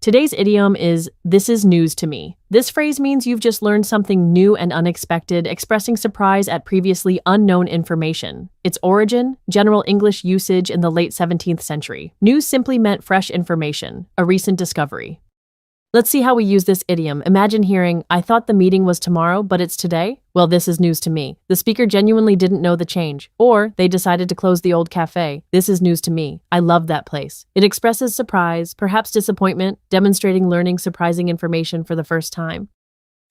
Today's idiom is, this is news to me. This phrase means you've just learned something new and unexpected, expressing surprise at previously unknown information. Its origin, general English usage in the late 17th century. News simply meant fresh information, a recent discovery. Let's see how we use this idiom. Imagine hearing, I thought the meeting was tomorrow, but it's today? Well, this is news to me. The speaker genuinely didn't know the change. Or, they decided to close the old cafe. This is news to me. I love that place. It expresses surprise, perhaps disappointment, demonstrating learning surprising information for the first time.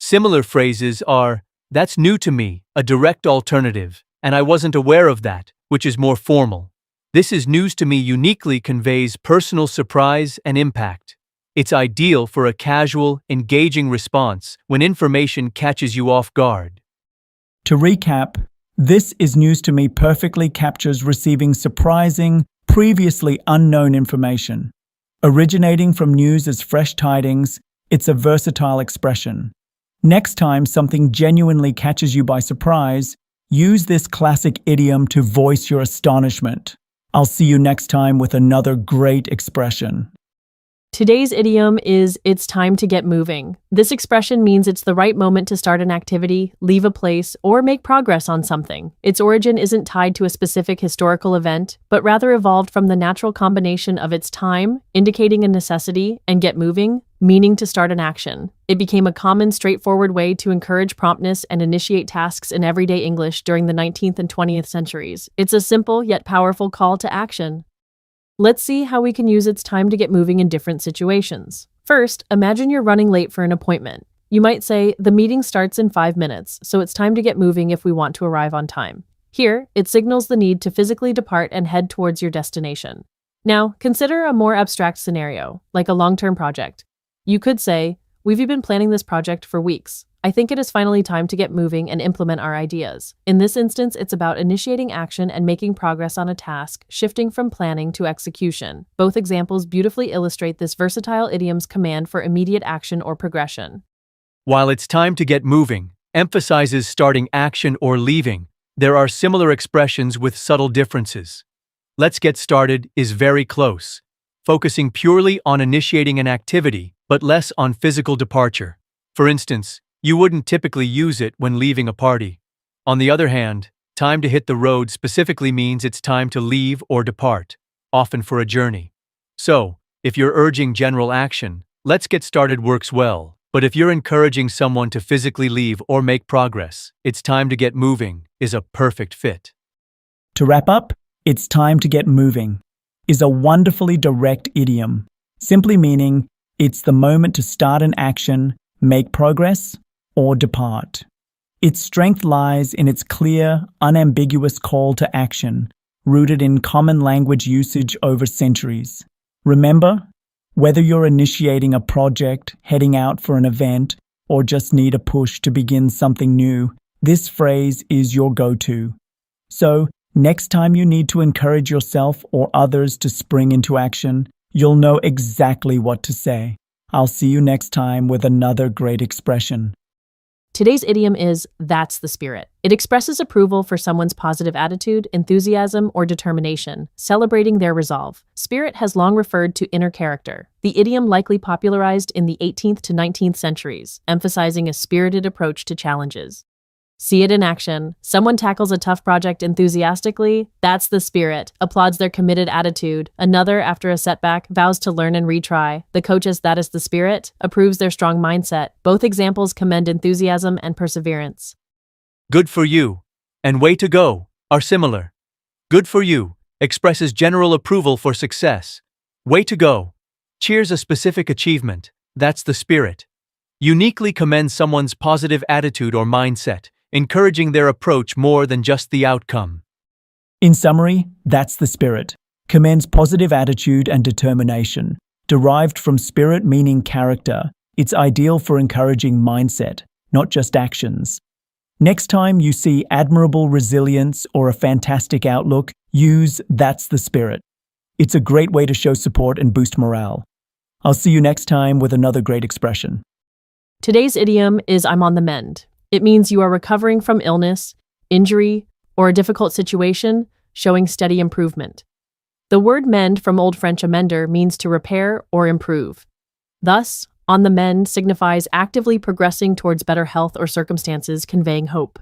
Similar phrases are, that's new to me, a direct alternative, and I wasn't aware of that, which is more formal. This is news to me uniquely conveys personal surprise and impact. It's ideal for a casual, engaging response when information catches you off guard. To recap, this is news to me perfectly captures receiving surprising, previously unknown information. Originating from news as fresh tidings, it's a versatile expression. Next time something genuinely catches you by surprise, use this classic idiom to voice your astonishment. I'll see you next time with another great expression. Today's idiom is, it's time to get moving. This expression means it's the right moment to start an activity, leave a place, or make progress on something. Its origin isn't tied to a specific historical event, but rather evolved from the natural combination of its time, indicating a necessity, and get moving, meaning to start an action. It became a common, straightforward way to encourage promptness and initiate tasks in everyday English during the 19th and 20th centuries. It's a simple yet powerful call to action. Let's see how we can use its time to get moving in different situations. First, imagine you're running late for an appointment. You might say, the meeting starts in 5 minutes, so it's time to get moving if we want to arrive on time. Here, it signals the need to physically depart and head towards your destination. Now, consider a more abstract scenario, like a long-term project. You could say, we've been planning this project for weeks. I think it is finally time to get moving and implement our ideas. In this instance, it's about initiating action and making progress on a task, shifting from planning to execution. Both examples beautifully illustrate this versatile idiom's command for immediate action or progression. While it's time to get moving emphasizes starting action or leaving, there are similar expressions with subtle differences. Let's get started is very close, focusing purely on initiating an activity, but less on physical departure. For instance, you wouldn't typically use it when leaving a party. On the other hand, time to hit the road specifically means it's time to leave or depart, often for a journey. So, if you're urging general action, let's get started works well. But if you're encouraging someone to physically leave or make progress, it's time to get moving is a perfect fit. To wrap up, it's time to get moving is a wonderfully direct idiom, simply meaning it's the moment to start an action, make progress, or depart. Its strength lies in its clear, unambiguous call to action, rooted in common language usage over centuries. Remember, whether you're initiating a project, heading out for an event, or just need a push to begin something new, this phrase is your go-to. So, next time you need to encourage yourself or others to spring into action, you'll know exactly what to say. I'll see you next time with another great expression. Today's idiom is, that's the spirit. It expresses approval for someone's positive attitude, enthusiasm, or determination, celebrating their resolve. Spirit has long referred to inner character. The idiom likely popularized in the 18th to 19th centuries, emphasizing a spirited approach to challenges. See it in action. Someone tackles a tough project enthusiastically. That's the spirit. Applauds their committed attitude. Another, after a setback, vows to learn and retry. The coaches, that is the spirit, approves their strong mindset. Both examples commend enthusiasm and perseverance. Good for you and way to go are similar. Good for you expresses general approval for success. Way to go cheers a specific achievement. That's the spirit. Uniquely commends someone's positive attitude or mindset, encouraging their approach more than just the outcome. In summary, that's the spirit. Commends positive attitude and determination. Derived from spirit meaning character, it's ideal for encouraging mindset, not just actions. Next time you see admirable resilience or a fantastic outlook, use that's the spirit. It's a great way to show support and boost morale. I'll see you next time with another great expression. Today's idiom is, I'm on the mend. It means you are recovering from illness, injury, or a difficult situation, showing steady improvement. The word mend from Old French amender means to repair or improve. Thus, on the mend signifies actively progressing towards better health or circumstances, conveying hope.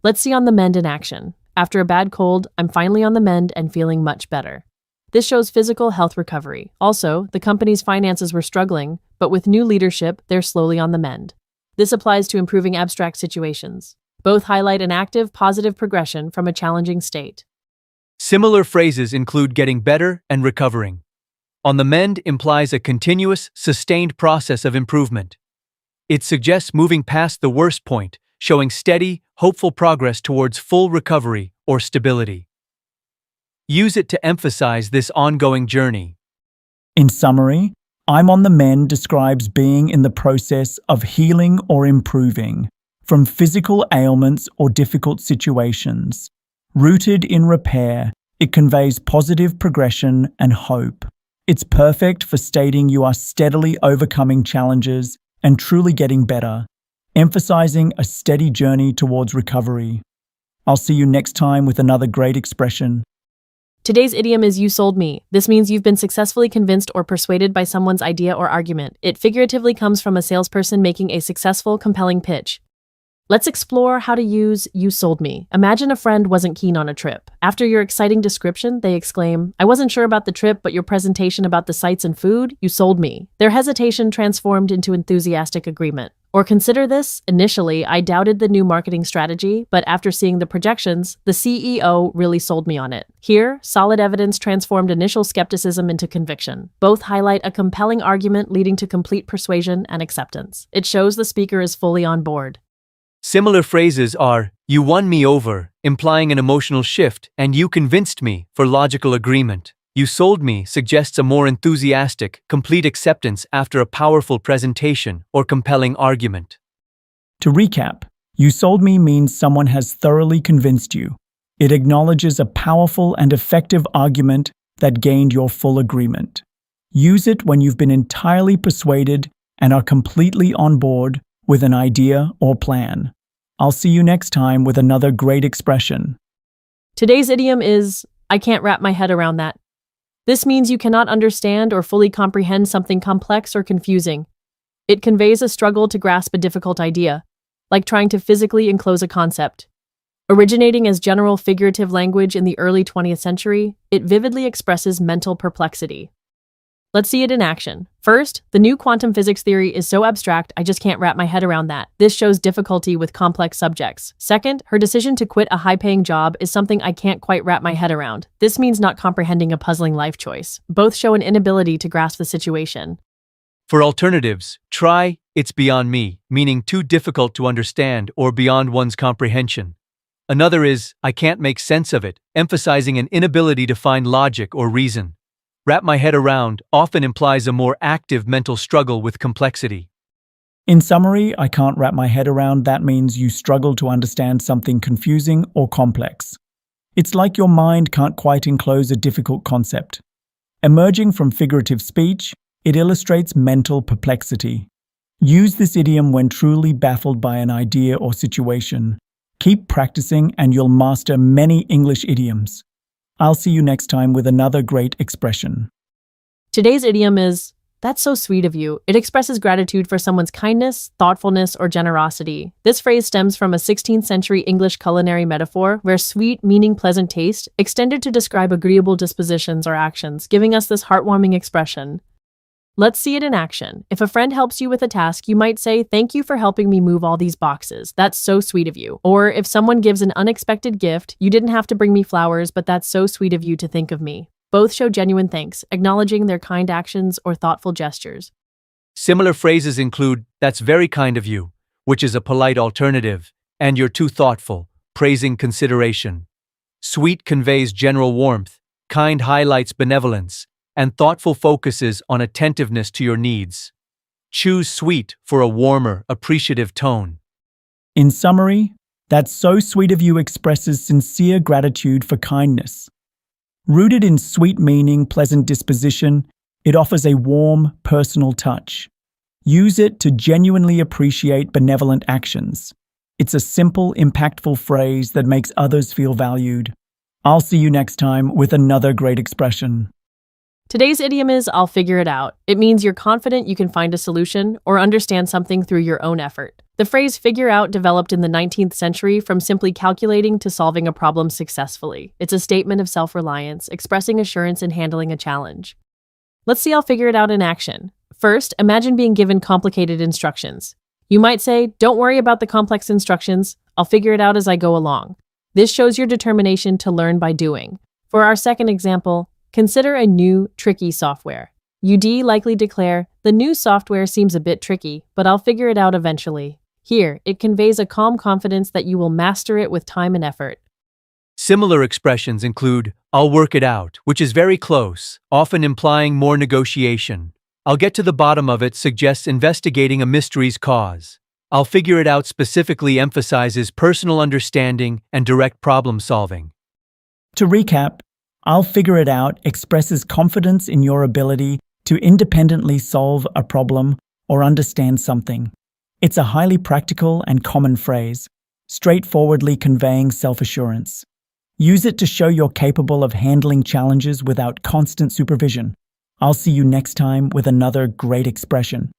Let's see on the mend in action. After a bad cold, I'm finally on the mend and feeling much better. This shows physical health recovery. Also, the company's finances were struggling, but with new leadership, they're slowly on the mend. This applies to improving abstract situations. Both highlight an active, positive progression from a challenging state. Similar phrases include getting better and recovering. On the mend implies a continuous, sustained process of improvement. It suggests moving past the worst point, showing steady, hopeful progress towards full recovery or stability. Use it to emphasize this ongoing journey. In summary, I'm on the mend describes being in the process of healing or improving from physical ailments or difficult situations. Rooted in repair, it conveys positive progression and hope. It's perfect for stating you are steadily overcoming challenges and truly getting better, emphasizing a steady journey towards recovery. I'll see you next time with another great expression. Today's idiom is you sold me. This means you've been successfully convinced or persuaded by someone's idea or argument. It figuratively comes from a salesperson making a successful, compelling pitch. Let's explore how to use you sold me. Imagine a friend wasn't keen on a trip. After your exciting description, they exclaim, I wasn't sure about the trip, but your presentation about the sights and food, you sold me. Their hesitation transformed into enthusiastic agreement. Or consider this, initially, I doubted the new marketing strategy, but after seeing the projections, the CEO really sold me on it. Here, solid evidence transformed initial skepticism into conviction. Both highlight a compelling argument leading to complete persuasion and acceptance. It shows the speaker is fully on board. Similar phrases are, you won me over, implying an emotional shift, and you convinced me, for logical agreement. You sold me suggests a more enthusiastic, complete acceptance after a powerful presentation or compelling argument. To recap, you sold me means someone has thoroughly convinced you. It acknowledges a powerful and effective argument that gained your full agreement. Use it when you've been entirely persuaded and are completely on board with an idea or plan. I'll see you next time with another great expression. Today's idiom is, I can't wrap my head around that. This means you cannot understand or fully comprehend something complex or confusing. It conveys a struggle to grasp a difficult idea, like trying to physically enclose a concept. Originating as general figurative language in the early 20th century, it vividly expresses mental perplexity. Let's see it in action. First, the new quantum physics theory is so abstract I just can't wrap my head around that. This shows difficulty with complex subjects. Second, her decision to quit a high-paying job is something I can't quite wrap my head around. This means not comprehending a puzzling life choice. Both show an inability to grasp the situation. For alternatives, try, it's beyond me, meaning too difficult to understand or beyond one's comprehension. Another is, I can't make sense of it, emphasizing an inability to find logic or reason. Wrap my head around often implies a more active mental struggle with complexity. In summary, I can't wrap my head around that means you struggle to understand something confusing or complex. It's like your mind can't quite enclose a difficult concept. Emerging from figurative speech, it illustrates mental perplexity. Use this idiom when truly baffled by an idea or situation. Keep practicing and you'll master many English idioms. I'll see you next time with another great expression. Today's idiom is, that's so sweet of you. It expresses gratitude for someone's kindness, thoughtfulness, or generosity. This phrase stems from a 16th century English culinary metaphor where sweet, meaning pleasant taste, extended to describe agreeable dispositions or actions, giving us this heartwarming expression. Let's see it in action. If a friend helps you with a task, you might say, thank you for helping me move all these boxes. That's so sweet of you. Or if someone gives an unexpected gift, you didn't have to bring me flowers, but that's so sweet of you to think of me. Both show genuine thanks, acknowledging their kind actions or thoughtful gestures. Similar phrases include, that's very kind of you, which is a polite alternative, and you're too thoughtful, praising consideration. Sweet conveys general warmth, kind highlights benevolence, and thoughtful focuses on attentiveness to your needs. Choose sweet for a warmer, appreciative tone. In summary, that's so sweet of you expresses sincere gratitude for kindness. Rooted in sweet meaning, pleasant disposition, it offers a warm, personal touch. Use it to genuinely appreciate benevolent actions. It's a simple, impactful phrase that makes others feel valued. I'll see you next time with another great expression. Today's idiom is I'll figure it out. It means you're confident you can find a solution or understand something through your own effort. The phrase figure out developed in the 19th century from simply calculating to solving a problem successfully. It's a statement of self-reliance, expressing assurance in handling a challenge. Let's see I'll figure it out in action. First, imagine being given complicated instructions. You might say, don't worry about the complex instructions. I'll figure it out as I go along. This shows your determination to learn by doing. For our second example, consider a new, tricky software. You'd likely declare, the new software seems a bit tricky, but I'll figure it out eventually. Here, it conveys a calm confidence that you will master it with time and effort. Similar expressions include, I'll work it out, which is very close, often implying more negotiation. I'll get to the bottom of it suggests investigating a mystery's cause. I'll figure it out specifically emphasizes personal understanding and direct problem solving. To recap, I'll figure it out expresses confidence in your ability to independently solve a problem or understand something. It's a highly practical and common phrase, straightforwardly conveying self-assurance. Use it to show you're capable of handling challenges without constant supervision. I'll see you next time with another great expression.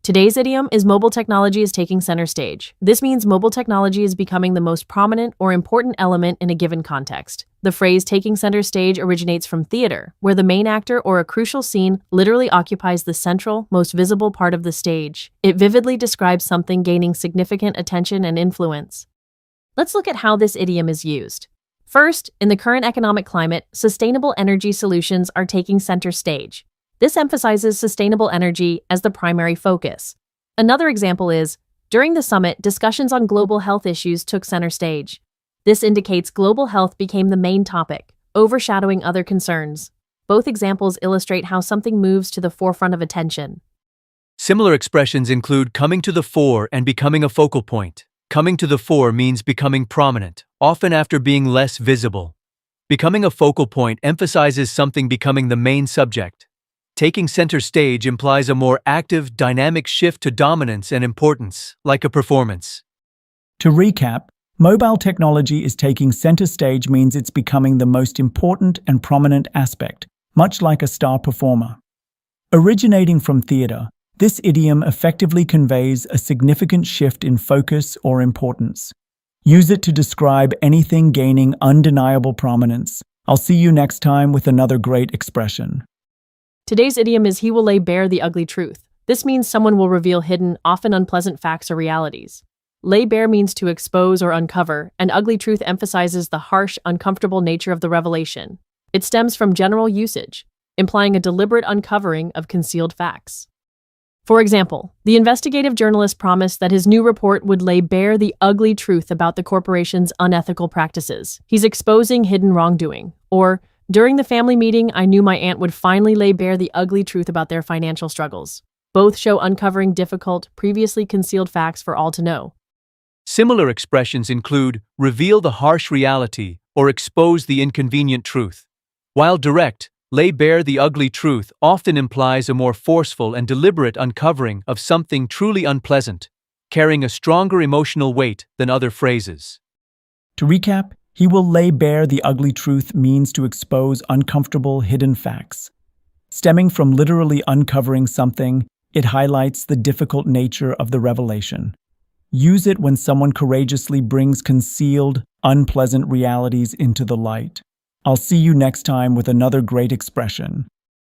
Today's idiom is mobile technology is taking center stage. This means mobile technology is becoming the most prominent or important element in a given context. The phrase taking center stage originates from theater, where the main actor or a crucial scene literally occupies the central, most visible part of the stage. It vividly describes something gaining significant attention and influence. Let's look at how this idiom is used. First, in the current economic climate, sustainable energy solutions are taking center stage. This emphasizes sustainable energy as the primary focus. Another example is, during the summit, discussions on global health issues took center stage. This indicates global health became the main topic, overshadowing other concerns. Both examples illustrate how something moves to the forefront of attention. Similar expressions include coming to the fore and becoming a focal point. Coming to the fore means becoming prominent, often after being less visible. Becoming a focal point emphasizes something becoming the main subject. Taking center stage implies a more active, dynamic shift to dominance and importance, like a performance. To recap, mobile technology is taking center stage means it's becoming the most important and prominent aspect, much like a star performer. Originating from theater, this idiom effectively conveys a significant shift in focus or importance. Use it to describe anything gaining undeniable prominence. I'll see you next time with another great expression. Today's idiom is he will lay bare the ugly truth. This means someone will reveal hidden, often unpleasant facts or realities. Lay bare means to expose or uncover, and ugly truth emphasizes the harsh, uncomfortable nature of the revelation. It stems from general usage, implying a deliberate uncovering of concealed facts. For example, the investigative journalist promised that his new report would lay bare the ugly truth about the corporation's unethical practices. He's exposing hidden wrongdoing. Or, during the family meeting, I knew my aunt would finally lay bare the ugly truth about their financial struggles. Both show uncovering difficult, previously concealed facts for all to know. Similar expressions include reveal the harsh reality or expose the inconvenient truth. While direct, lay bare the ugly truth often implies a more forceful and deliberate uncovering of something truly unpleasant, carrying a stronger emotional weight than other phrases. To recap, he will lay bare the ugly truth means to expose uncomfortable hidden facts. Stemming from literally uncovering something, it highlights the difficult nature of the revelation. Use it when someone courageously brings concealed, unpleasant realities into the light. I'll see you next time with another great expression.